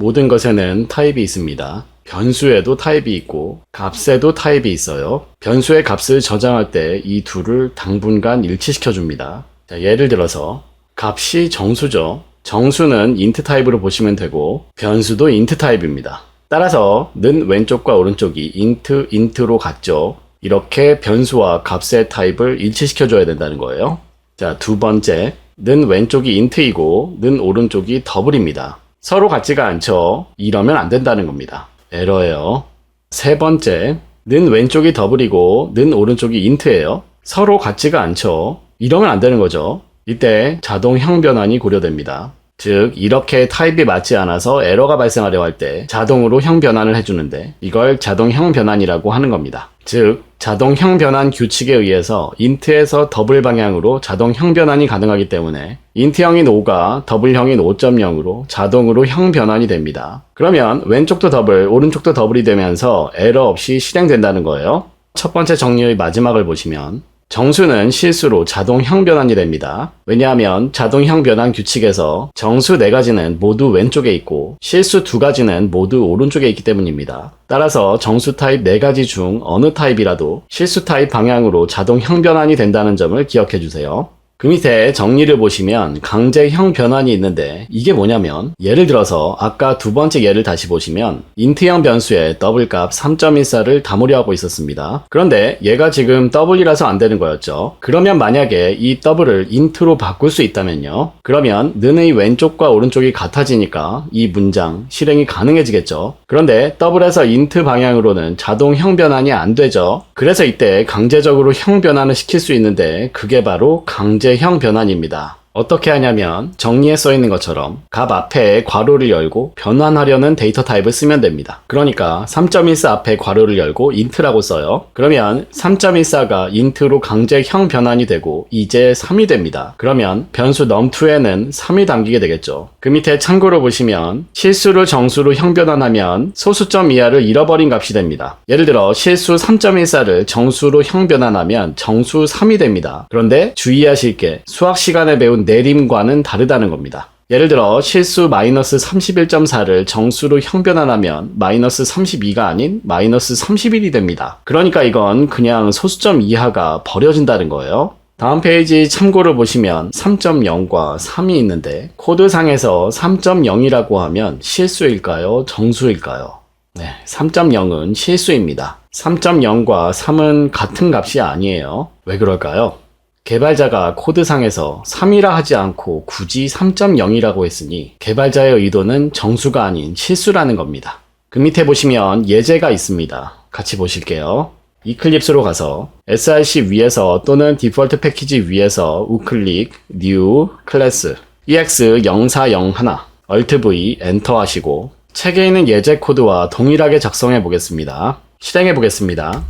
모든 것에는 타입이 있습니다. 변수에도 타입이 있고 값에도 타입이 있어요. 변수의 값을 저장할 때 이 둘을 당분간 일치시켜 줍니다. 자, 예를 들어서 값이 정수죠. 정수는 int 타입으로 보시면 되고 변수도 int 타입입니다. 따라서 는 왼쪽과 오른쪽이 int로 같죠. 이렇게 변수와 값의 타입을 일치시켜 줘야 된다는 거예요. 자, 두 번째, 는 왼쪽이 int이고 는 오른쪽이 더블입니다. 서로 같지가 않죠. 이러면 안 된다는 겁니다. 에러예요. 세 번째, 는 왼쪽이 더블이고 는 오른쪽이 int예요. 서로 같지가 않죠. 이러면 안 되는 거죠. 이때 자동형 변환이 고려됩니다. 즉 이렇게 타입이 맞지 않아서 에러가 발생하려 할 때 자동으로 형 변환을 해주는데 이걸 자동형 변환이라고 하는 겁니다. 즉 자동형 변환 규칙에 의해서 int에서 더블 방향으로 자동형 변환이 가능하기 때문에 int형인 5가 더블형인 5.0으로 자동으로 형 변환이 됩니다. 그러면 왼쪽도 더블, 오른쪽도 더블이 되면서 에러 없이 실행된다는 거예요. 첫 번째 정리의 마지막을 보시면 정수는 실수로 자동형 변환이 됩니다. 왜냐하면 자동형 변환 규칙에서 정수 4가지는 모두 왼쪽에 있고 실수 2가지는 모두 오른쪽에 있기 때문입니다. 따라서 정수 타입 4가지 중 어느 타입이라도 실수 타입 방향으로 자동형 변환이 된다는 점을 기억해 주세요. 그 밑에 정리를 보시면 강제형 변환이 있는데 이게 뭐냐면 예를 들어서 아까 두 번째 예를 다시 보시면 int형 변수에 더블값 3.14를 담으려 하고 있었습니다. 그런데 얘가 지금 더블이라서 안 되는 거였죠. 그러면 만약에 이 더블을 int로 바꿀 수 있다면요. 그러면 는의 왼쪽과 오른쪽이 같아지니까 이 문장 실행이 가능해지겠죠. 그런데 더블에서 int 방향으로는 자동형 변환이 안 되죠. 그래서 이때 강제적으로 형 변환을 시킬 수 있는데 그게 바로 강제형 변환입니다. 어떻게 하냐면 정리에 써 있는 것처럼 값 앞에 괄호를 열고 변환하려는 데이터 타입을 쓰면 됩니다. 그러니까 3.14 앞에 괄호를 열고 int라고 써요. 그러면 3.14가 int로 강제형 변환이 되고 이제 3이 됩니다. 그러면 변수 num2에는 3이 담기게 되겠죠. 그 밑에 참고로 보시면 실수를 정수로 형 변환하면 소수점 이하를 잃어버린 값이 됩니다. 예를 들어 실수 3.14를 정수로 형 변환하면 정수 3이 됩니다. 그런데 주의하실 게 수학 시간에 배운 내림과는 다르다는 겁니다. 예를 들어 실수 마이너스 31.4를 정수로 형 변환하면 마이너스 32가 아닌 마이너스 31이 됩니다. 그러니까 이건 그냥 소수점 이하가 버려진다는 거예요. 다음 페이지 참고를 보시면 3.0과 3이 있는데 코드상에서 3.0이라고 하면 실수일까요? 정수일까요? 네, 3.0은 실수입니다. 3.0과 3은 같은 값이 아니에요. 왜 그럴까요? 개발자가 코드상에서 3이라 하지 않고 굳이 3.0이라고 했으니 개발자의 의도는 정수가 아닌 실수라는 겁니다. 그 밑에 보시면 예제가 있습니다. 같이 보실게요. 이클립스로 가서 src 위에서 또는 디폴트 패키지 위에서 우클릭, new, 클래스, ex0401, alt v, 엔터 하시고 책에 있는 예제 코드와 동일하게 작성해 보겠습니다. 실행해 보겠습니다.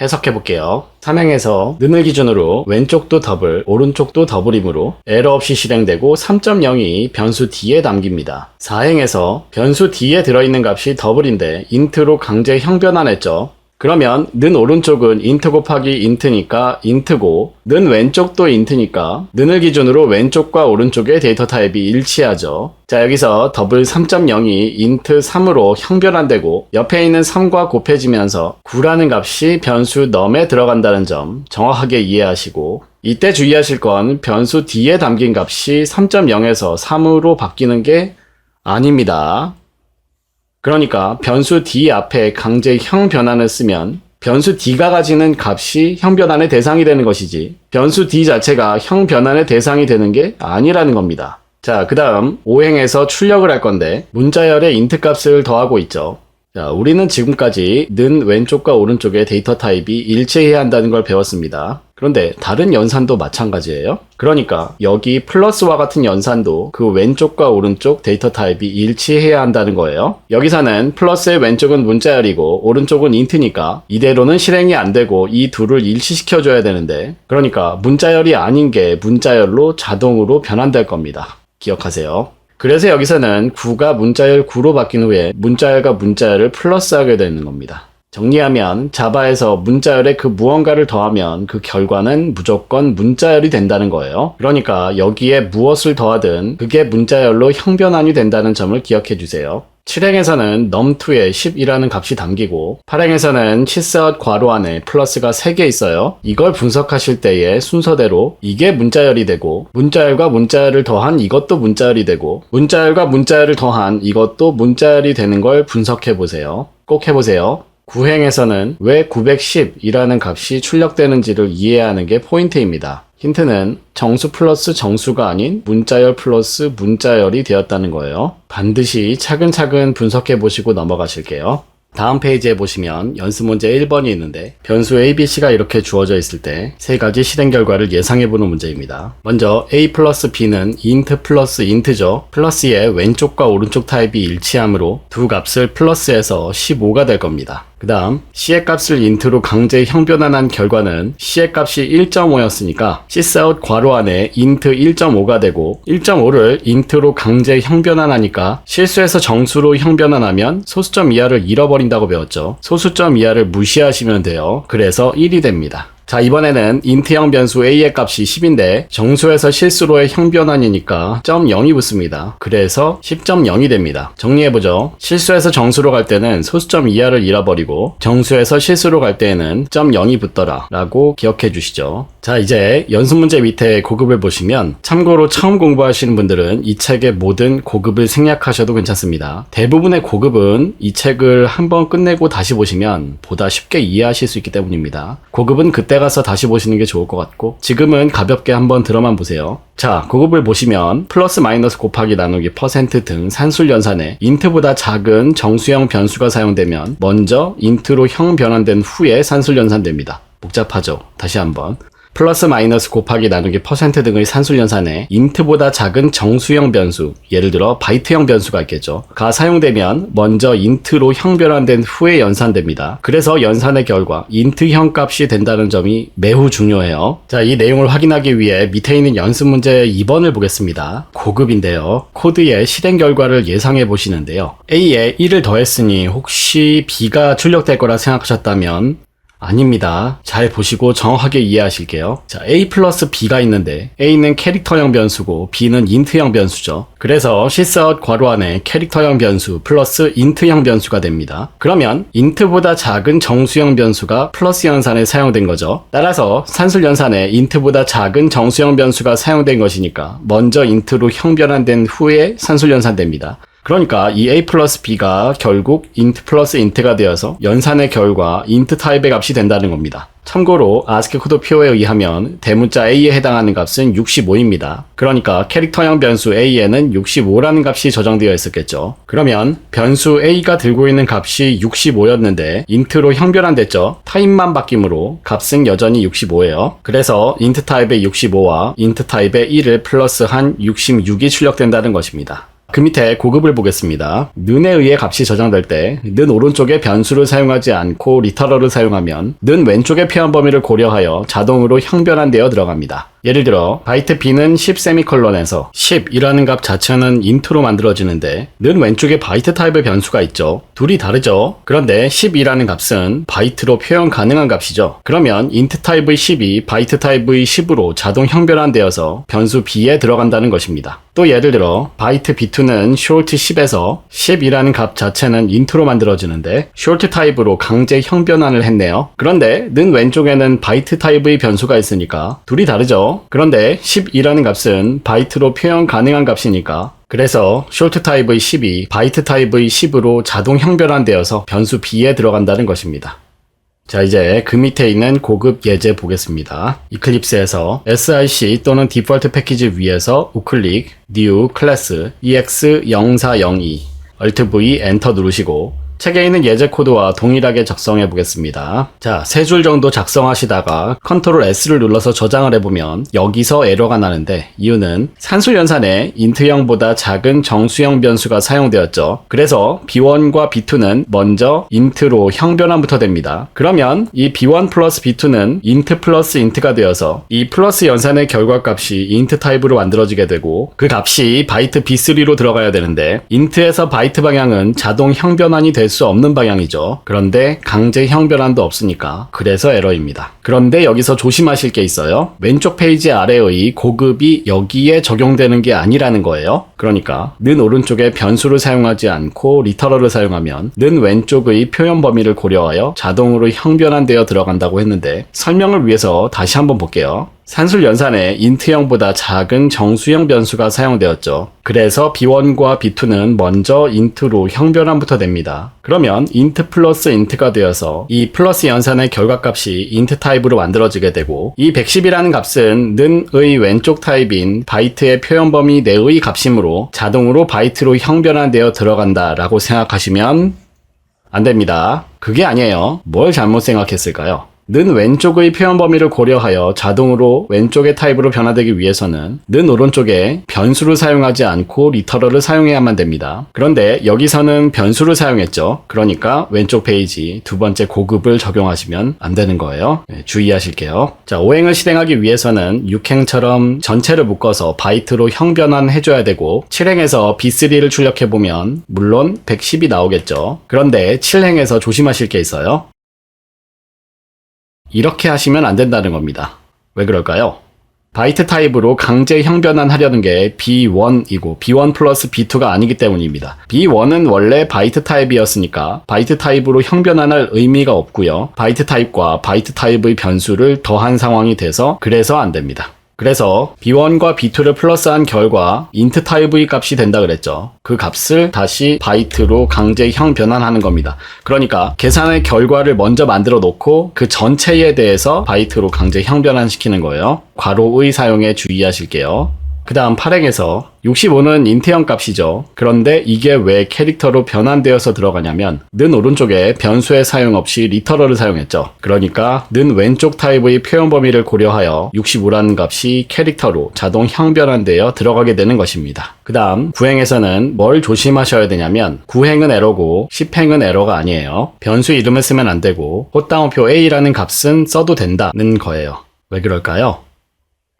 해석해 볼게요. 3행에서 는을 기준으로 왼쪽도 더블, 오른쪽도 더블이므로 에러 없이 실행되고 3.0이 변수 D에 담깁니다. 4행에서 변수 D에 들어있는 값이 더블인데 int로 강제 형 변환했죠. 그러면 는 오른쪽은 int 곱하기 int니까 int고 는 왼쪽도 int니까 는을 기준으로 왼쪽과 오른쪽의 데이터 타입이 일치하죠. 자, 여기서 더블 3.0이 int 3으로 형 변환되고 옆에 있는 3과 곱해지면서 9라는 값이 변수 num에 들어간다는 점 정확하게 이해하시고 이때 주의하실 건 변수 D에 담긴 값이 3.0에서 3으로 바뀌는 게 아닙니다. 그러니까 변수 D 앞에 강제 형 변환을 쓰면 변수 D가 가지는 값이 형 변환의 대상이 되는 것이지 변수 D 자체가 형 변환의 대상이 되는 게 아니라는 겁니다. 자, 그 다음 5행에서 출력을 할 건데 문자열에 int 값을 더하고 있죠. 자, 우리는 지금까지 는 왼쪽과 오른쪽의 데이터 타입이 일치해야 한다는 걸 배웠습니다. 그런데 다른 연산도 마찬가지예요. 그러니까 여기 플러스와 같은 연산도 그 왼쪽과 오른쪽 데이터 타입이 일치해야 한다는 거예요. 여기서는 플러스의 왼쪽은 문자열이고 오른쪽은 int니까 이대로는 실행이 안 되고 이 둘을 일치시켜줘야 되는데 그러니까 문자열이 아닌 게 문자열로 자동으로 변환될 겁니다. 기억하세요. 그래서 여기서는 9가 문자열 9로 바뀐 후에 문자열과 문자열을 플러스하게 되는 겁니다. 정리하면 자바에서 문자열에 그 무언가를 더하면 그 결과는 무조건 문자열이 된다는 거예요. 그러니까 여기에 무엇을 더하든 그게 문자열로 형 변환이 된다는 점을 기억해 주세요. 7행에서는 num2에 10이라는 값이 담기고 8행에서는 sysout 괄호 안에 플러스가 3개 있어요. 이걸 분석하실 때에 순서대로 이게 문자열이 되고 문자열과 문자열을 더한 이것도 문자열이 되고 문자열과 문자열을 더한 이것도 문자열이 되는 걸 분석해 보세요. 꼭 해보세요. 9행에서는 왜 910이라는 값이 출력되는지를 이해하는 게 포인트입니다. 힌트는 정수 플러스 정수가 아닌 문자열 플러스 문자열이 되었다는 거예요. 반드시 차근차근 분석해 보시고 넘어가실게요. 다음 페이지에 보시면 연습 문제 1번이 있는데 변수 ABC가 이렇게 주어져 있을 때 세 가지 실행 결과를 예상해보는 문제입니다. 먼저 A 플러스 B는 int 플러스 int죠. 플러스의 왼쪽과 오른쪽 타입이 일치하므로 두 값을 플러스해서 15가 될 겁니다. 그 다음 C의 값을 int로 강제 형변환한 결과는 C의 값이 1.5였으니까 sysout 괄호 안에 int 1.5가 되고 1.5를 int로 강제 형변환하니까 실수해서 정수로 형변환하면 소수점 이하를 잃어버린다고 배웠죠. 소수점 이하를 무시하시면 돼요. 그래서 1이 됩니다. 자, 이번에는 int형 변수 a의 값이 10인데 정수에서 실수로의 형변환이니까 0.0이 붙습니다. 그래서 10.0이 됩니다. 정리해보죠. 실수에서 정수로 갈 때는 소수점 이하를 잃어버리고 정수에서 실수로 갈 때에는 0.0이 붙더라 라고 기억해 주시죠. 자, 이제 연습 문제 밑에 고급을 보시면 참고로 처음 공부하시는 분들은 이 책의 모든 고급을 생략하셔도 괜찮습니다. 대부분의 고급은 이 책을 한번 끝내고 다시 보시면 보다 쉽게 이해하실 수 있기 때문입니다. 고급은 그때 가서 다시 보시는 게 좋을 것 같고 지금은 가볍게 한번 들어만 보세요. 자, 고급을 보시면 플러스 마이너스 곱하기 나누기 퍼센트 등 산술 연산에 int보다 작은 정수형 변수가 사용되면 먼저 int로 형 변환된 후에 산술 연산됩니다. 복잡하죠? 다시 한번. 플러스 마이너스 곱하기 나누기 퍼센트 등의 산술 연산에 int보다 작은 정수형 변수, 예를 들어 바이트형 변수가 있겠죠. 가 사용되면 먼저 int로 형 변환된 후에 연산됩니다. 그래서 연산의 결과 int형 값이 된다는 점이 매우 중요해요. 자, 이 내용을 확인하기 위해 밑에 있는 연습 문제 2번을 보겠습니다. 고급인데요. 코드의 실행 결과를 예상해 보시는데요. A에 1을 더했으니 혹시 B가 출력될 거라 생각하셨다면 아닙니다. 잘 보시고 정확하게 이해하실게요. 자, A 플러스 B가 있는데 A는 캐릭터형 변수고 B는 int형 변수죠. 그래서 sysout 괄호 안에 캐릭터형 변수 플러스 int형 변수가 됩니다. 그러면 int보다 작은 정수형 변수가 플러스 연산에 사용된 거죠. 따라서 산술 연산에 int보다 작은 정수형 변수가 사용된 것이니까 먼저 int로 형 변환된 후에 산술 연산됩니다. 그러니까 이 a 플러스 b가 결국 int 플러스 int가 되어서 연산의 결과 int 타입의 값이 된다는 겁니다. 참고로 ASCII 코드 표에 의하면 대문자 a에 해당하는 값은 65입니다. 그러니까 캐릭터형 변수 a에는 65라는 값이 저장되어 있었겠죠. 그러면 변수 a가 들고 있는 값이 65였는데 int로 형변환됐죠. 타입만 바뀜으로 값은 여전히 65예요. 그래서 int 타입의 65와 int 타입의 1을 플러스한 66이 출력된다는 것입니다. 그 밑에 고급을 보겠습니다. 는에 의해 값이 저장될 때 는 오른쪽에 변수를 사용하지 않고 리터럴을 사용하면 는 왼쪽의 표현 범위를 고려하여 자동으로 형변환되어 들어갑니다. 예를 들어 바이트 b는 10세미콜론에서 10이라는 값 자체는 int로 만들어지는데 는 왼쪽에 바이트 타입의 변수가 있죠. 둘이 다르죠. 그런데 10이라는 값은 바이트로 표현 가능한 값이죠. 그러면 int 타입의 10이 바이트 타입의 10으로 자동 형변환되어서 변수 b에 들어간다는 것입니다. 또 예를 들어 바이트 b2는 short 10에서 10이라는 값 자체는 int로 만들어지는데 short 타입으로 강제 형변환을 했네요. 그런데 는 왼쪽에는 바이트 타입의 변수가 있으니까 둘이 다르죠. 그런데 10이라는 값은 바이트로 표현 가능한 값이니까 그래서 short 타입의 10이 바이트 타입의 10으로 자동 형변환되어서 변수 b에 들어간다는 것입니다. 자, 이제 그 밑에 있는 고급 예제 보겠습니다. 이클립스에서 SIC 또는 디폴트 패키지 위에서 우클릭, new, 클래스, ex0402, Alt V, 엔터 누르시고 책에 있는 예제 코드와 동일하게 작성해 보겠습니다. 자, 3줄 정도 작성하시다가 Ctrl S를 눌러서 저장을 해보면 여기서 에러가 나는데 이유는 산술 연산에 int형보다 작은 정수형 변수가 사용되었죠. 그래서 b1과 b2는 먼저 int로 형 변환부터 됩니다. 그러면 이 b1 플러스 b2는 int 플러스 int가 되어서 이 플러스 연산의 결과값이 int 타입으로 만들어지게 되고 그 값이 바이트 b3로 들어가야 되는데 int에서 바이트 방향은 자동 형 변환이 될 수 없는 방향이죠. 그런데 강제 형변환도 없으니까 그래서 에러입니다. 그런데 여기서 조심하실 게 있어요. 왼쪽 페이지 아래의 고급이 여기에 적용되는 게 아니라는 거예요. 그러니까 는 오른쪽에 변수를 사용하지 않고 리터럴을 사용하면 는 왼쪽의 표현 범위를 고려하여 자동으로 형변환되어 들어간다고 했는데, 설명을 위해서 다시 한번 볼게요. 산술 연산에 int형보다 작은 정수형 변수가 사용되었죠. 그래서 b1과 b2는 먼저 int로 형변환부터 됩니다. 그러면 int 플러스 int가 되어서 이 플러스 연산의 결과값이 int 타입으로 만들어지게 되고, 이 110이라는 값은 는의 왼쪽 타입인 바이트의 표현 범위 내의 값이므로 자동으로 바이트로 형변환되어 들어간다 라고 생각하시면 안 됩니다. 그게 아니에요. 뭘 잘못 생각했을까요? 는 왼쪽의 표현 범위를 고려하여 자동으로 왼쪽의 타입으로 변화되기 위해서는 는 오른쪽에 변수를 사용하지 않고 리터럴을 사용해야만 됩니다. 그런데 여기서는 변수를 사용했죠. 그러니까 왼쪽 페이지 두 번째 고급을 적용하시면 안 되는 거예요. 주의하실게요. 자, 5행을 실행하기 위해서는 6행처럼 전체를 묶어서 바이트로 형변환 해줘야 되고, 7행에서 B3를 출력해보면 물론 110이 나오겠죠. 그런데 7행에서 조심하실 게 있어요. 이렇게 하시면 안 된다는 겁니다. 왜 그럴까요? 바이트 타입으로 강제 형변환 하려는 게 B1이고 B1 플러스 B2가 아니기 때문입니다. B1은 원래 바이트 타입이었으니까 바이트 타입으로 형변환할 의미가 없고요. 바이트 타입과 바이트 타입의 변수를 더한 상황이 돼서 그래서 안 됩니다. 그래서 B1과 B2를 플러스한 결과 int 타입의 값이 된다 그랬죠. 그 값을 다시 바이트로 강제 형 변환하는 겁니다. 그러니까 계산의 결과를 먼저 만들어 놓고 그 전체에 대해서 바이트로 강제 형 변환시키는 거예요. 괄호의 사용에 주의하실게요. 그 다음 8행에서 65는 int형 값이죠. 그런데 이게 왜 캐릭터로 변환되어서 들어가냐면 는 오른쪽에 변수의 사용 없이 리터럴을 사용했죠. 그러니까 는 왼쪽 타입의 표현 범위를 고려하여 65라는 값이 캐릭터로 자동 형변환되어 들어가게 되는 것입니다. 그 다음 9행에서는 뭘 조심하셔야 되냐면 9행은 에러고 10행은 에러가 아니에요. 변수 이름을 쓰면 안 되고 헛다운표 a라는 값은 써도 된다는 거예요. 왜 그럴까요?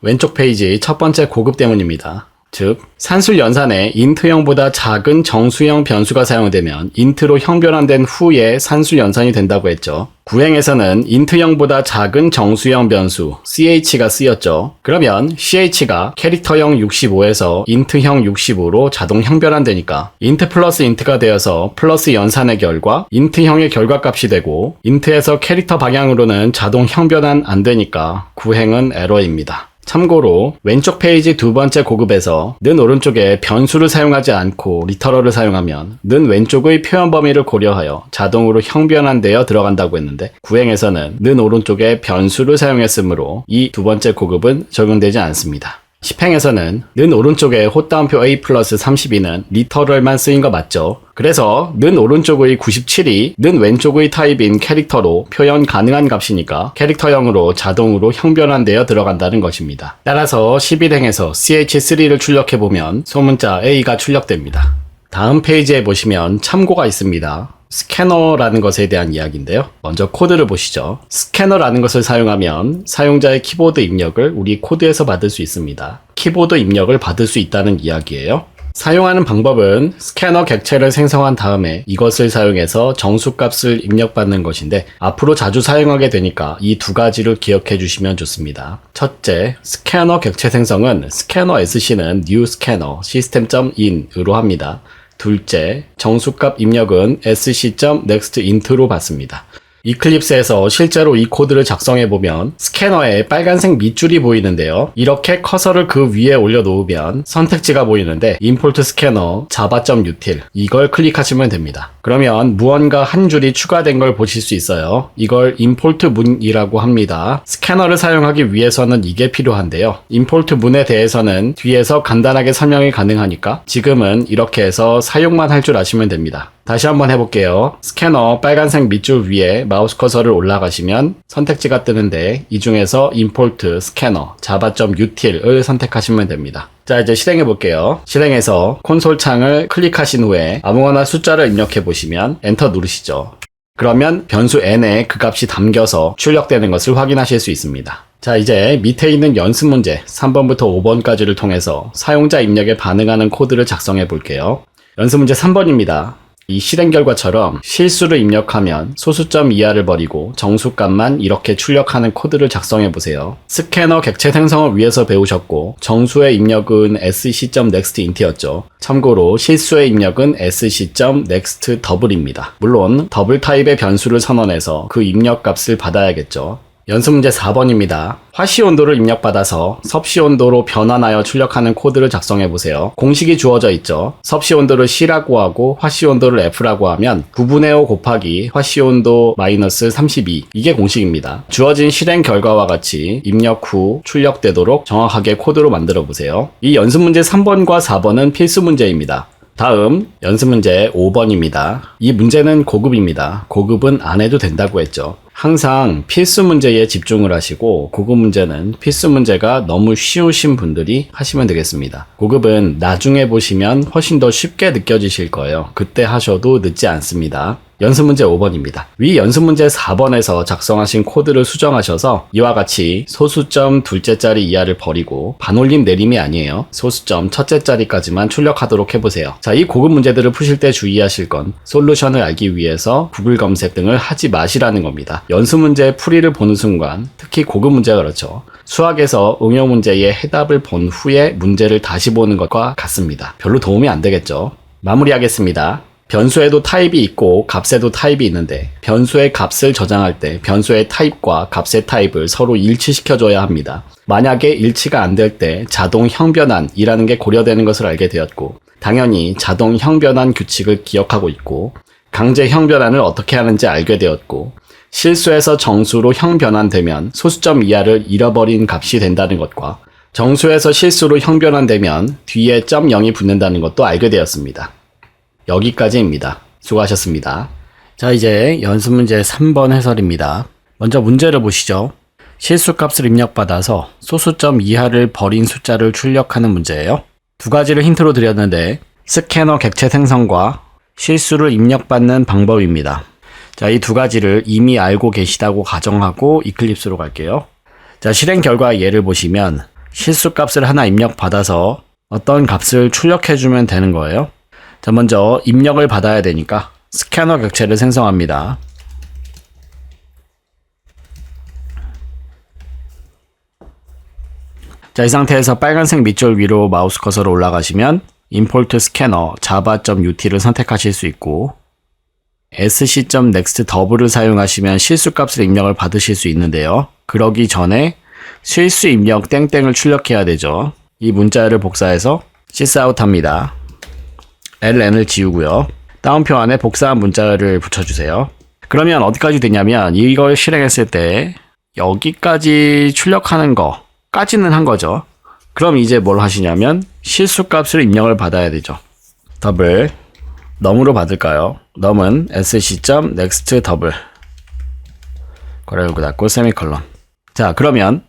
왼쪽 페이지 첫 번째 고급 때문입니다. 즉, 산술 연산에 int형보다 작은 정수형 변수가 사용되면 int로 형변환된 후에 산술 연산이 된다고 했죠. 9행에서는 int형보다 작은 정수형 변수 ch가 쓰였죠. 그러면 ch가 캐릭터형 65에서 int형 65로 자동 형변환되니까 int 플러스 int가 되어서 플러스 연산의 결과 int형의 결과값이 되고, int에서 캐릭터 방향으로는 자동 형변환 안 되니까 9행은 에러입니다. 참고로 왼쪽 페이지 두 번째 고급에서 는 오른쪽에 변수를 사용하지 않고 리터럴을 사용하면 는 왼쪽의 표현 범위를 고려하여 자동으로 형변환되어 들어간다고 했는데, 9행에서는 는 오른쪽에 변수를 사용했으므로 이 두 번째 고급은 적용되지 않습니다. 10행에서는 는 오른쪽에 헛다운표 a 플러스 32는 리터럴만 쓰인 거 맞죠? 그래서 는 오른쪽의 97이 는 왼쪽의 타입인 캐릭터로 표현 가능한 값이니까 캐릭터형으로 자동으로 형변환되어 들어간다는 것입니다. 따라서 11행에서 ch3를 출력해보면 소문자 a가 출력됩니다. 다음 페이지에 보시면 참고가 있습니다. 스캐너라는 것에 대한 이야기인데요. 먼저 코드를 보시죠. 스캐너라는 것을 사용하면 사용자의 키보드 입력을 우리 코드에서 받을 수 있습니다. 키보드 입력을 받을 수 있다는 이야기예요. 사용하는 방법은 스캐너 객체를 생성한 다음에 이것을 사용해서 정수값을 입력받는 것인데, 앞으로 자주 사용하게 되니까 이 두 가지를 기억해 주시면 좋습니다. 첫째, 스캐너 객체 생성은 스캐너 sc는 new scanner system.in으로 합니다. 둘째, 정수값 입력은 sc.nextint로 받습니다. 이클립스에서 실제로 이 코드를 작성해보면 스캐너에 빨간색 밑줄이 보이는데요. 이렇게 커서를 그 위에 올려놓으면 선택지가 보이는데 import scanner java.util 이걸 클릭하시면 됩니다. 그러면 무언가 한 줄이 추가된 걸 보실 수 있어요. 이걸 import 문이라고 합니다. 스캐너를 사용하기 위해서는 이게 필요한데요. import 문에 대해서는 뒤에서 간단하게 설명이 가능하니까 지금은 이렇게 해서 사용만 할 줄 아시면 됩니다. 다시 한번 해볼게요. 스캐너 빨간색 밑줄 위에 마우스 커서를 올라가시면 선택지가 뜨는데 이 중에서 import scanner java.util을 선택하시면 됩니다. 자, 이제 실행해 볼게요. 실행해서 콘솔 창을 클릭하신 후에 아무거나 숫자를 입력해 보시면 엔터 누르시죠. 그러면 변수 n에 그 값이 담겨서 출력되는 것을 확인하실 수 있습니다. 자, 이제 밑에 있는 연습 문제 3번부터 5번까지를 통해서 사용자 입력에 반응하는 코드를 작성해 볼게요. 연습 문제 3번입니다. 이 실행 결과처럼 실수를 입력하면 소수점 이하를 버리고 정수값만 이렇게 출력하는 코드를 작성해 보세요. 스캐너 객체 생성을 위해서 배우셨고 정수의 입력은 sc.nextint였죠. 참고로 실수의 입력은 sc.nextdouble입니다. 물론 더블 타입의 변수를 선언해서 그 입력 값을 받아야겠죠. 연습 문제 4번입니다. 화씨 온도를 입력받아서 섭씨 온도로 변환하여 출력하는 코드를 작성해 보세요. 공식이 주어져 있죠. 섭씨 온도를 C라고 하고 화씨 온도를 F라고 하면 9분의 5 곱하기 화씨 온도 마이너스 32 이게 공식입니다. 주어진 실행 결과와 같이 입력 후 출력되도록 정확하게 코드로 만들어 보세요. 이 연습 문제 3번과 4번은 필수 문제입니다. 다음 연습 문제 5번입니다. 이 문제는 고급입니다. 고급은 안 해도 된다고 했죠. 항상 필수 문제에 집중을 하시고 고급 문제는 필수 문제가 너무 쉬우신 분들이 하시면 되겠습니다. 고급은 나중에 보시면 훨씬 더 쉽게 느껴지실 거예요. 그때 하셔도 늦지 않습니다. 연습 문제 5번입니다. 위 연습 문제 4번에서 작성하신 코드를 수정하셔서 이와 같이 소수점 둘째 자리 이하를 버리고 반올림 내림이 아니에요. 소수점 첫째 자리까지만 출력하도록 해보세요. 자, 이 고급 문제들을 푸실 때 주의하실 건 솔루션을 알기 위해서 구글 검색 등을 하지 마시라는 겁니다. 연습 문제 풀이를 보는 순간, 특히 고급 문제가 그렇죠. 수학에서 응용 문제의 해답을 본 후에 문제를 다시 보는 것과 같습니다. 별로 도움이 안 되겠죠. 마무리하겠습니다. 변수에도 타입이 있고 값에도 타입이 있는데 변수의 값을 저장할 때 변수의 타입과 값의 타입을 서로 일치시켜줘야 합니다. 만약에 일치가 안 될 때 자동 형변환이라는 게 고려되는 것을 알게 되었고 당연히 자동 형변환 규칙을 기억하고 있고 강제 형변환을 어떻게 하는지 알게 되었고 실수해서 정수로 형변환되면 소수점 이하를 잃어버린 값이 된다는 것과 정수에서 실수로 형변환되면 뒤에 점 0이 붙는다는 것도 알게 되었습니다. 여기까지입니다. 수고하셨습니다. 자, 이제 연습 문제 3번 해설입니다. 먼저 문제를 보시죠. 실수값을 입력받아서 소수점 이하를 버린 숫자를 출력하는 문제예요. 두 가지를 힌트로 드렸는데 스캐너 객체 생성과 실수를 입력받는 방법입니다. 자, 이 두 가지를 이미 알고 계시다고 가정하고 이클립스로 갈게요. 자, 실행 결과 예를 보시면 실수값을 하나 입력받아서 어떤 값을 출력해주면 되는 거예요. 자, 먼저 입력을 받아야 되니까 스캐너 객체를 생성합니다. 자, 이 상태에서 빨간색 밑줄 위로 마우스 커서로 올라가시면 import scanner java.ut를 선택하실 수 있고 sc.next double을 사용하시면 실수값을 입력을 받으실 수 있는데요. 그러기 전에 실수 입력 땡땡을 출력해야 되죠. 이 문자열을 복사해서 sysout 합니다. ln을 지우고요. 다운표 안에 복사한 문자를 붙여주세요. 그러면 어디까지 되냐면 이걸 실행했을 때 여기까지 출력하는 거까지는 한 거죠. 그럼 이제 뭘 하시냐면 실수값을 입력을 받아야 되죠. 더블 num으로 받을까요? num은 sc.next double 괄호 열고 닫고 세미컬론. 자, 그러면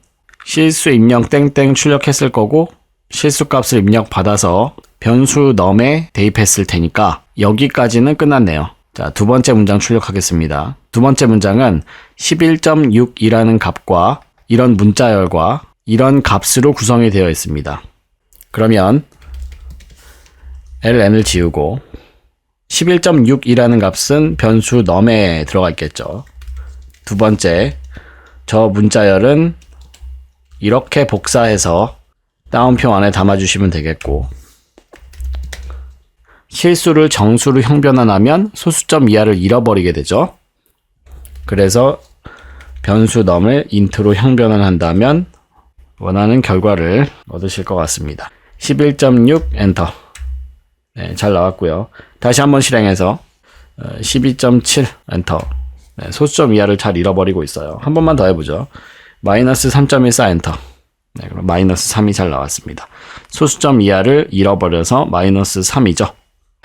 실수 입력 땡땡 출력했을 거고 실수값을 입력 받아서 변수 num에 대입했을 테니까 여기까지는 끝났네요. 자, 두 번째 문장 출력하겠습니다. 두 번째 문장은 11.6이라는 값과 이런 문자열과 이런 값으로 구성이 되어 있습니다. 그러면 ln을 지우고 11.6이라는 값은 변수 num에 들어가 있겠죠. 두 번째, 저 문자열은 이렇게 복사해서 다운표 안에 담아주시면 되겠고 실수를 정수로 형변환하면 소수점 이하를 잃어버리게 되죠. 그래서 변수 num을 int로 형변환한다면 원하는 결과를 얻으실 것 같습니다. 11.6 엔터. 네, 잘 나왔고요. 다시 한번 실행해서 12.7 엔터. 네, 소수점 이하를 잘 잃어버리고 있어요. 한 번만 더 해보죠. 마이너스 3.14 엔터. 네, 그럼 마이너스 3이 잘 나왔습니다. 소수점 이하를 잃어버려서 마이너스 3이죠.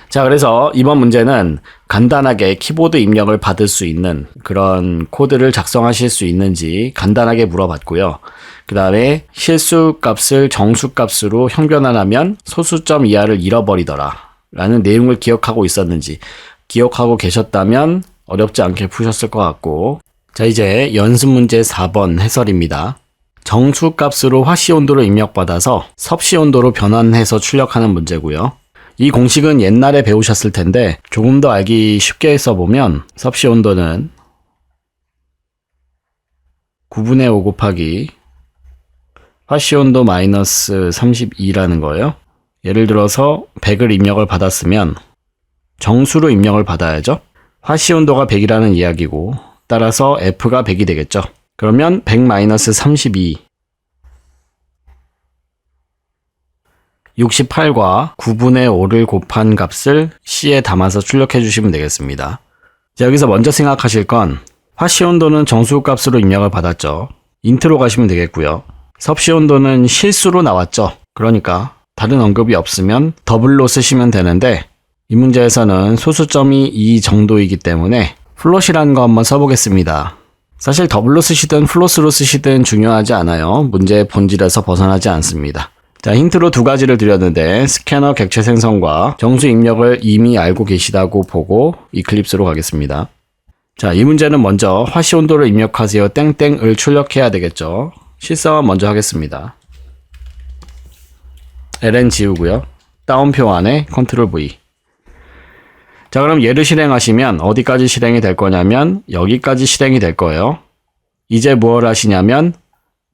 자, 그래서 이번 문제는 간단하게 키보드 입력을 받을 수 있는 그런 코드를 작성하실 수 있는지 간단하게 물어봤고요. 그 다음에 실수값을 정수값으로 형변환하면 소수점 이하를 잃어버리더라 라는 내용을 기억하고 있었는지 기억하고 계셨다면 어렵지 않게 푸셨을 것 같고, 자, 이제 연습 문제 4번 해설입니다. 정수값으로 화씨 온도를 입력받아서 섭씨 온도로 변환해서 출력하는 문제고요. 이 공식은 옛날에 배우셨을 텐데 조금 더 알기 쉽게 써보면 섭씨 온도는 9분의 5 곱하기 화씨 온도 마이너스 32라는 거예요. 예를 들어서 100을 입력을 받았으면 정수로 입력을 받아야죠. 화씨 온도가 100이라는 이야기고 따라서 F가 100이 되겠죠. 그러면 100 마이너스 32 68과 9분의 5를 곱한 값을 C에 담아서 출력해 주시면 되겠습니다. 자, 여기서 먼저 생각하실 건 화씨 온도는 정수 값으로 입력을 받았죠. 인트로 가시면 되겠고요. 섭씨 온도는 실수로 나왔죠. 그러니까 다른 언급이 없으면 더블로 쓰시면 되는데 이 문제에서는 소수점이 이 정도이기 때문에 플롯이라는 거 한번 써보겠습니다. 사실 더블로 쓰시든 플롯으로 쓰시든 중요하지 않아요. 문제의 본질에서 벗어나지 않습니다. 자, 힌트로 두 가지를 드렸는데 스캐너 객체 생성과 정수 입력을 이미 알고 계시다고 보고 이클립스로 가겠습니다. 자, 이 문제는 먼저 화씨 온도를 입력하세요 땡땡을 출력해야 되겠죠. 실사원 먼저 하겠습니다. ln 지우고요. 다운표 안에 컨트롤 V. 자, 그럼 얘를 실행하시면 어디까지 실행이 될 거냐면 여기까지 실행이 될 거예요. 이제 뭘 하시냐면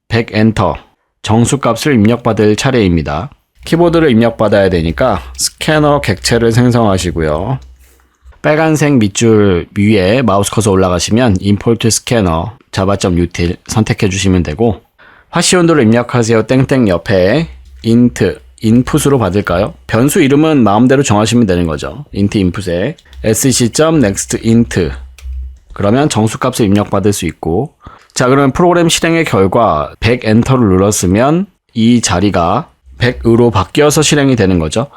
100 엔터 정수값을 입력받을 차례입니다. 키보드를 입력받아야 되니까 스캐너 객체를 생성하시고요. 빨간색 밑줄 위에 마우스 커서 올라가시면 임포트 스캐너 java.util 선택해 주시면 되고 화씨 온도를 입력하세요 땡땡 옆에 int 인풋으로 받을까요? 변수 이름은 마음대로 정하시면 되는 거죠. int 인풋에 sc.nextInt 그러면 정수값을 입력받을 수 있고 자, 그러면 프로그램 실행의 결과 100 엔터를 눌렀으면 이 자리가 100으로 바뀌어서 실행이 되는 거죠.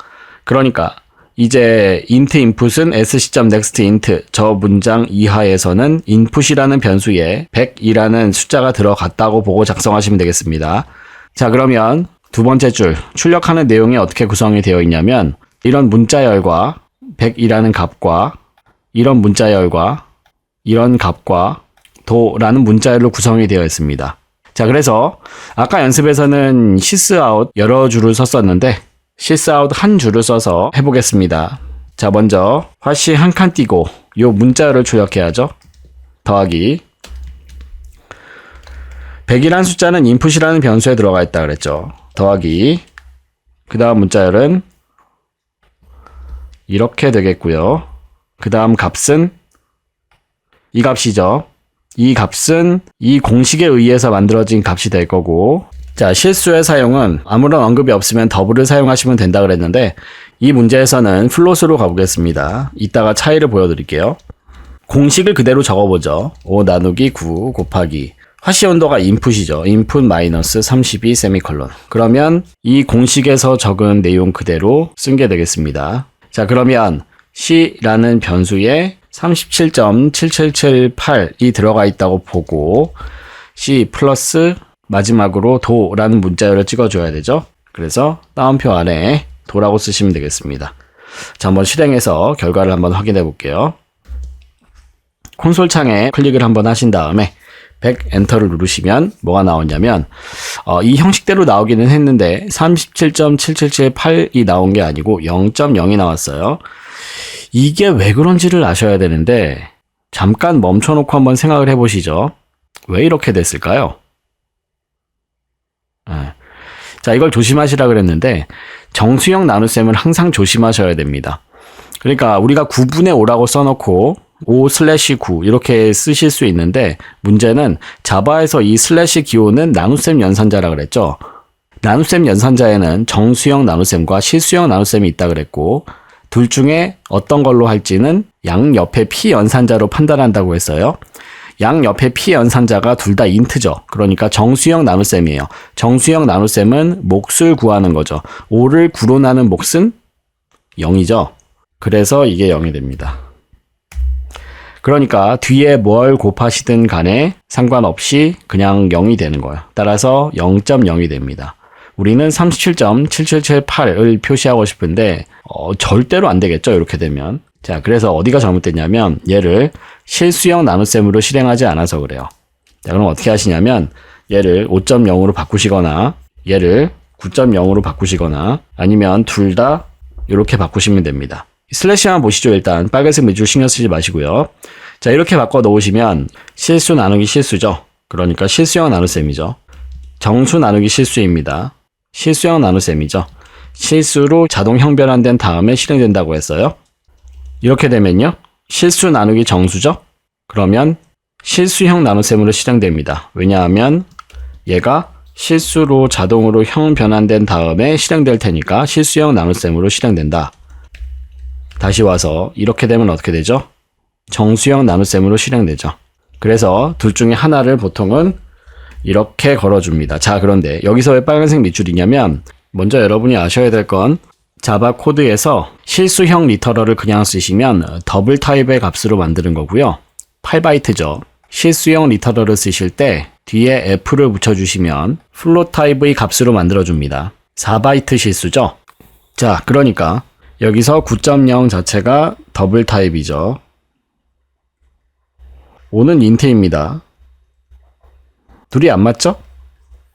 그러니까 이제 int input은 sc.nextInt 저 문장 이하에서는 input이라는 변수에 100이라는 숫자가 들어갔다고 보고 작성하시면 되겠습니다. 자, 그러면 두 번째 줄 출력하는 내용이 어떻게 구성이 되어 있냐면 이런 문자열과 100이라는 값과 이런 문자열과 이런 값과 도라는 문자열로 구성이 되어 있습니다. 자, 그래서 아까 연습에서는 sysout 여러 줄을 썼었는데 sysout 한 줄을 써서 해보겠습니다. 자, 먼저 화씨 한 칸 띄고 요 문자열을 출력해야죠. 더하기 100이라는 숫자는 input이라는 변수에 들어가 있다 그랬죠. 더하기 그 다음 문자열은 이렇게 되겠고요. 그 다음 값은 이 값이죠. 이 값은 이 공식에 의해서 만들어진 값이 될 거고 자, 실수의 사용은 아무런 언급이 없으면 더블을 사용하시면 된다 그랬는데 이 문제에서는 플롯으로 가보겠습니다. 이따가 차이를 보여드릴게요. 공식을 그대로 적어보죠. 5 나누기 9 곱하기 화씨 온도가 인풋이죠. 인풋 마이너스 32 세미콜론. 그러면 이 공식에서 적은 내용 그대로 쓴 게 되겠습니다. 자, 그러면 C라는 변수에 37.7778이 들어가 있다고 보고 C 플러스 마지막으로 도라는 문자열을 찍어줘야 되죠. 그래서 다운표 안에 도라고 쓰시면 되겠습니다. 자, 한번 실행해서 결과를 한번 확인해 볼게요. 콘솔 창에 클릭을 한번 하신 다음에 100 엔터를 누르시면 뭐가 나오냐면 이 형식대로 나오기는 했는데 37.7778이 나온 게 아니고 0.0이 나왔어요. 이게 왜 그런지를 아셔야 되는데 잠깐 멈춰놓고 한번 생각을 해보시죠. 왜 이렇게 됐을까요? 자, 이걸 조심하시라 그랬는데 정수형 나눗셈을 항상 조심하셔야 됩니다. 그러니까 우리가 9분의 5라고 써놓고 5/9 이렇게 쓰실 수 있는데 문제는 자바에서 이 슬래시 기호는 나눗셈 연산자라 그랬죠. 나눗셈 연산자에는 정수형 나눗셈과 실수형 나눗셈이 있다 그랬고 둘 중에 어떤 걸로 할지는 양옆에 p 연산자로 판단한다고 했어요. 양옆에 p 연산자가 둘 다 인트죠. 그러니까 정수형 나눗셈이에요. 정수형 나눗셈은 몫을 구하는 거죠. 5를 9로 나눈 몫은 0이죠. 그래서 이게 0이 됩니다. 그러니까 뒤에 뭘 곱하시든 간에 상관없이 그냥 0이 되는 거예요. 따라서 0.0이 됩니다. 우리는 37.7778을 표시하고 싶은데 절대로 안 되겠죠. 이렇게 되면. 자, 그래서 어디가 잘못됐냐면 얘를 실수형 나눗셈으로 실행하지 않아서 그래요. 자, 그럼 어떻게 하시냐면 얘를 5.0으로 바꾸시거나 얘를 9.0으로 바꾸시거나 아니면 둘 다 이렇게 바꾸시면 됩니다. 슬래시 한번 보시죠. 일단 빨간색 밑줄 신경 쓰지 마시고요. 자, 이렇게 바꿔 놓으시면 실수 나누기 실수죠. 그러니까 실수형 나눗셈이죠. 정수 나누기 실수입니다. 실수형 나눗셈이죠. 실수로 자동 형변환된 다음에 실행된다고 했어요. 이렇게 되면요. 실수 나누기 정수죠. 그러면 실수형 나눗셈으로 실행됩니다. 왜냐하면 얘가 실수로 자동으로 형 변환된 다음에 실행될 테니까 실수형 나눗셈으로 실행된다. 다시 와서 이렇게 되면 어떻게 되죠? 정수형 나눗셈으로 실행되죠. 그래서 둘 중에 하나를 보통은 이렇게 걸어줍니다. 자, 그런데 여기서 왜 빨간색 밑줄이냐면 먼저 여러분이 아셔야 될 건 자바 코드에서 실수형 리터럴을 그냥 쓰시면 더블 타입의 값으로 만드는 거고요. 8바이트죠. 실수형 리터럴을 쓰실 때 뒤에 F를 붙여주시면 플롯 타입의 값으로 만들어줍니다. 4바이트 실수죠. 자, 그러니까 여기서 9.0 자체가 더블 타입이죠. 5는 인트입니다. 둘이 안 맞죠?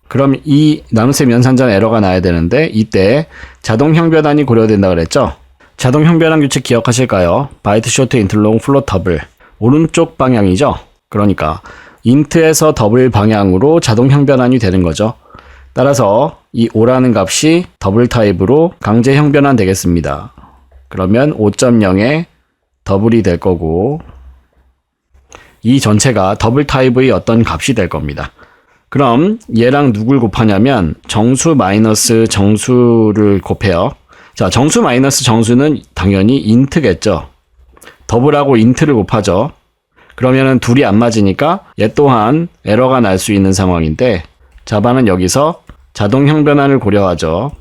그럼 이 나눗셈 연산전 에러가 나야 되는데 이때 자동 형변환이 고려된다 그랬죠? 자동 형변환 규칙 기억하실까요? 바이트 쇼트 인트 롱 플롯 더블. 오른쪽 방향이죠? 그러니까 인트에서 더블 방향으로 자동 형변환이 되는 거죠. 따라서 이 5라는 값이 더블 타입으로 강제 형변환 되겠습니다. 그러면 5.0에 더블이 될 거고 이 전체가 더블 타입의 어떤 값이 될 겁니다. 그럼 얘랑 누굴 곱하냐면 정수 마이너스 정수를 곱해요. 자, 정수 마이너스 정수는 당연히 인트겠죠. 더블하고 인트를 곱하죠. 그러면은 둘이 안 맞으니까 얘 또한 에러가 날 수 있는 상황인데 자바는 여기서 자동 형변환을 고려하죠.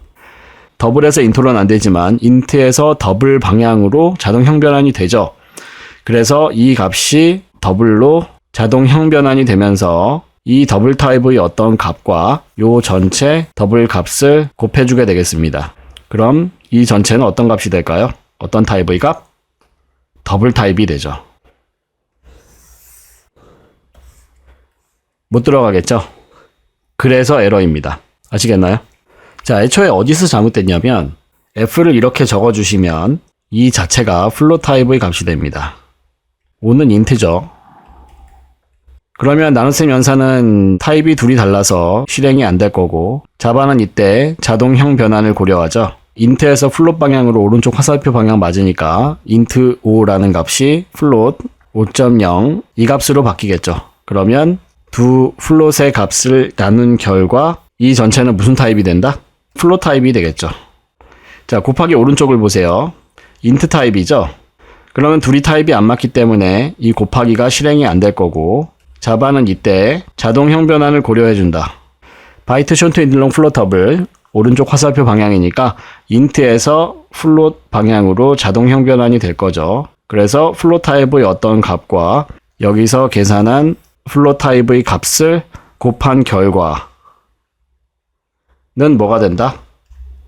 더블에서 인트로는 안 되지만 인트에서 더블 방향으로 자동 형변환이 되죠. 그래서 이 값이 더블로 자동 형변환이 되면서 이 더블 타입의 어떤 값과 요 전체 더블 값을 곱해주게 되겠습니다. 그럼 이 전체는 어떤 값이 될까요? 어떤 타입의 값? 더블 타입이 되죠. 못 들어가겠죠? 그래서 에러입니다. 아시겠나요? 자, 애초에 어디서 잘못됐냐면 F를 이렇게 적어주시면 이 자체가 플롯 타입의 값이 됩니다. 5는 인트죠. 그러면 나눗셈 연산은 타입이 둘이 달라서 실행이 안 될 거고 자바는 이때 자동형 변환을 고려하죠. 인트에서 플롯 방향으로 오른쪽 화살표 방향 맞으니까 int 5라는 값이 플롯 5.0 이 값으로 바뀌겠죠. 그러면 두 플롯의 값을 나눈 결과 이 전체는 무슨 타입이 된다? 플롯 타입이 되겠죠. 자, 곱하기 오른쪽을 보세요. int 타입이죠. 그러면 둘이 타입이 안 맞기 때문에 이 곱하기가 실행이 안 될 거고 자바는 이때 자동형 변환을 고려해준다. 바이트 쇼트 인들롱 플롯 더블 오른쪽 화살표 방향이니까 인트에서 플롯 방향으로 자동형 변환이 될 거죠. 그래서 플롯 타입의 어떤 값과 여기서 계산한 플롯 타입의 값을 곱한 결과는 뭐가 된다?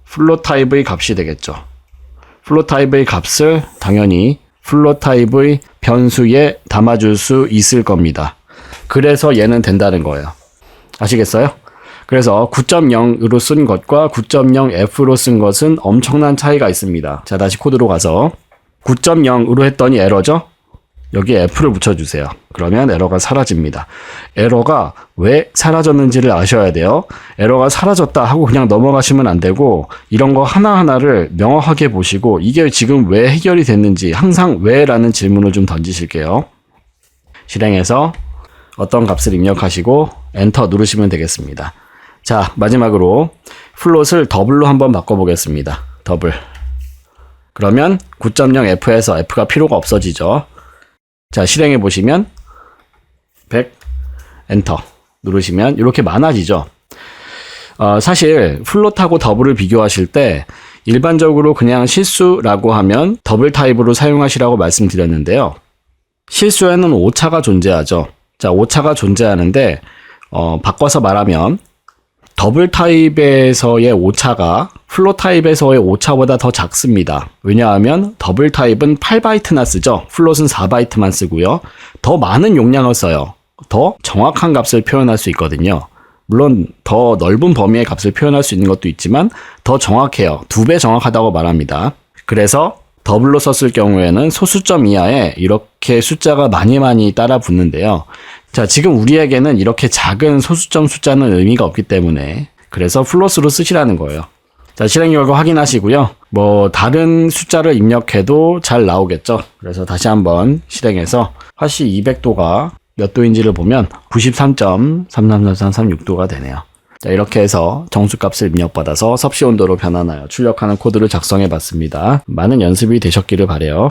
플롯 타입의 값이 되겠죠. 플롯 타입의 값을 당연히 플롯 타입의 변수에 담아줄 수 있을 겁니다. 그래서 얘는 된다는 거예요. 아시겠어요? 그래서 9.0으로 쓴 것과 9.0F로 쓴 것은 엄청난 차이가 있습니다. 자, 다시 코드로 가서 9.0으로 했더니 에러죠? 여기에 F를 붙여주세요. 그러면 에러가 사라집니다. 에러가 왜 사라졌는지를 아셔야 돼요. 에러가 사라졌다 하고 그냥 넘어가시면 안 되고 이런 거 하나하나를 명확하게 보시고 이게 지금 왜 해결이 됐는지 항상 왜 라는 질문을 좀 던지실게요. 실행해서 어떤 값을 입력하시고 엔터 누르시면 되겠습니다. 자, 마지막으로 플롯을 더블로 한번 바꿔보겠습니다. 더블. 그러면 9.0F에서 F가 필요가 없어지죠. 자, 실행해 보시면 100 엔터 누르시면 이렇게 많아지죠. 사실 플롯하고 더블을 비교하실 때 일반적으로 그냥 실수라고 하면 더블 타입으로 사용하시라고 말씀드렸는데요. 실수에는 오차가 존재하죠. 자, 오차가 존재하는데 바꿔서 말하면 더블 타입에서의 오차가 플롯 타입에서의 오차보다 더 작습니다. 왜냐하면 더블 타입은 8바이트나 쓰죠. 플롯은 4바이트만 쓰고요. 더 많은 용량을 써요. 더 정확한 값을 표현할 수 있거든요. 물론 더 넓은 범위의 값을 표현할 수 있는 것도 있지만 더 정확해요. 2배 정확하다고 말합니다. 그래서 더블로 썼을 경우에는 소수점 이하에 이렇게 숫자가 많이 따라 붙는데요. 자, 지금 우리에게는 이렇게 작은 소수점 숫자는 의미가 없기 때문에 그래서 플러스로 쓰시라는 거예요. 자, 실행 결과 확인하시고요. 뭐 다른 숫자를 입력해도 잘 나오겠죠. 그래서 다시 한번 실행해서 화씨 200도가 몇 도인지를 보면 93.333336도가 되네요. 자, 이렇게 해서 정수값을 입력받아서 섭씨 온도로 변환하여 출력하는 코드를 작성해 봤습니다. 많은 연습이 되셨기를 바라요.